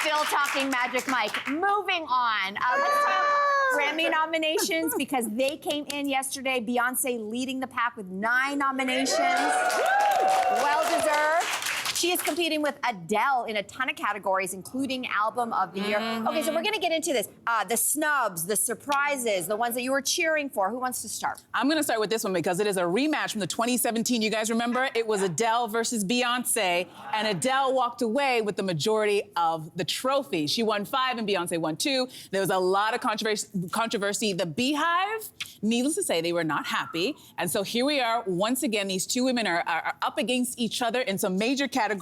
Still talking Magic Mike. Moving on. Let's talk Grammy nominations because they came in yesterday. Beyoncé leading the pack with 9 nominations. Well deserved. She is competing with Adele in a ton of categories, including Album of the Year. Okay, so we're going to get into this. The snubs, the surprises, the ones that you were cheering for. Who wants to start? I'm going to start with this one because it is a rematch from the 2017. You guys remember? It was Adele versus Beyoncé, and Adele walked away with the majority of the trophy. She won 5 and Beyoncé won 2. There was a lot of controversy. The Beehive, needless to say, they were not happy. And so here we are. Once again, these two women are up against each other in some major categories.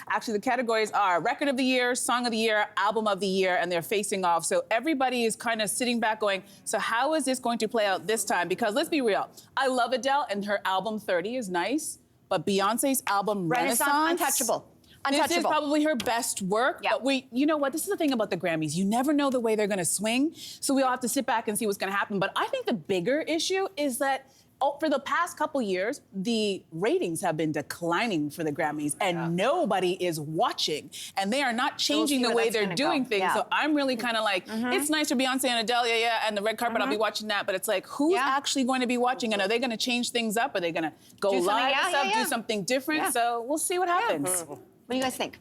Actually, the categories are Record of the Year, Song of the Year, Album of the Year, and they're facing off. So everybody is kind of sitting back going, so how is this going to play out this time? Because let's be real, I love Adele and her album 30 is nice, but Beyonce's album Renaissance, untouchable. This is probably her best work, Yep. but you know what? This is the thing about the Grammys. You never know the way they're gonna swing, so we all have to sit back and see what's gonna happen. But I think the bigger issue is that for the past couple years, the ratings have been declining for the Grammys, and nobody is watching. And they are not changing the way they're doing things. So I'm really kind of like, it's nice for Beyonce and Adele, and the red carpet, I'll be watching that. But it's like, who's actually going to be watching? And are they going to change things up? Are they going to go live and stuff, do something different? So we'll see what happens. What do you guys think?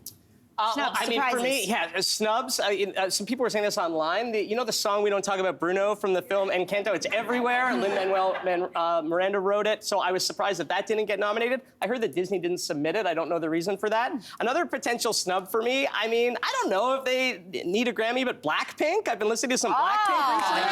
Snubs, I mean, for me, snubs. Some people were saying this online. You know the song "We Don't Talk About Bruno" from the film Encanto? It's everywhere. Lin-Manuel Miranda wrote it, so I was surprised that didn't get nominated. I heard that Disney didn't submit it. I don't know the reason for that. Another potential snub for me. I mean, I don't know if they need a Grammy, but Blackpink. I've been listening to some Blackpink recently.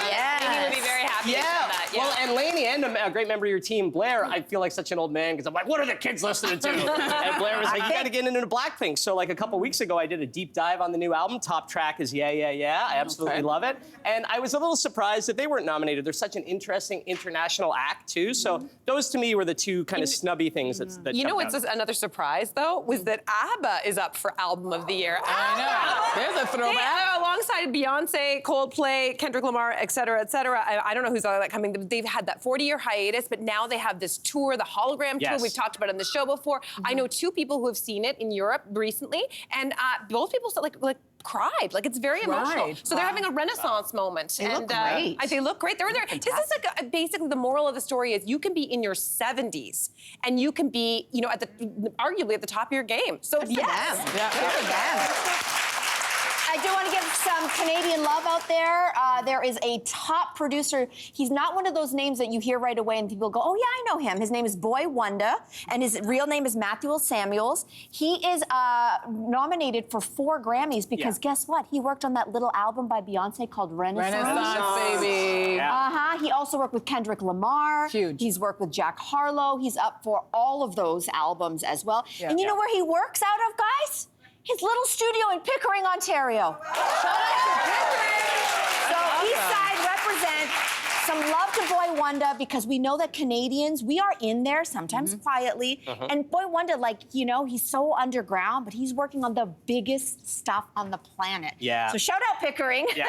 Lainey would be very happy to hear that. Well, and Lainey and a great member of your team, Blair. I feel like such an old man because I'm like, what are the kids listening to? And Blair was like, you got to get into Blackpink. So like a couple weeks ago, I did a deep dive on the new album. Top track is Yeah, Yeah, Yeah. I absolutely love it. And I was a little surprised that they weren't nominated. They're such an interesting international act, too. So those, to me, were the two kind of snubby things that You know what's another surprise, though, was that ABBA is up for Album of the Year. I know. There's a throwback. Alongside Beyonce, Coldplay, Kendrick Lamar, et cetera, et cetera. I don't know who's all that coming. They've had that 40-year hiatus, but now they have this tour, the hologram tour we've talked about on the show before. I know 2 people who have seen it in Europe recently, and both people said, like cried. Like, it's very emotional. So they're having a renaissance moment. They look great. They look great. They're there. This is like basically the moral of the story is you can be in your 70s and you can be, arguably at the top of your game. So yes. I do want to give some Canadian love out there. There is a top producer. He's not one of those names that you hear right away and people go, oh, yeah, I know him. His name is Boy Wonder, and his real name is Matthew Samuels. He is nominated for 4 Grammys because guess what? He worked on that little album by Beyonce called Renaissance. Baby. He also worked with Kendrick Lamar. Huge. He's worked with Jack Harlow. He's up for all of those albums as well. And you know where he works out of, guys? His little studio in Pickering, Ontario. Shout out to Pickering! So Eastside represents some love to Boy Wonder because we know that Canadians, we are in there sometimes quietly. And Boy Wonder, he's so underground, but he's working on the biggest stuff on the planet. So shout out Pickering. He's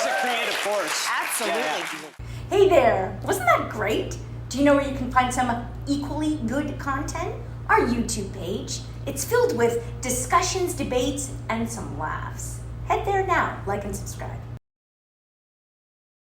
a creative force. Absolutely. Hey there, wasn't that great? Do you know where you can find some equally good content? Our YouTube page. It's filled with discussions, debates, and some laughs. Head there now, like and subscribe.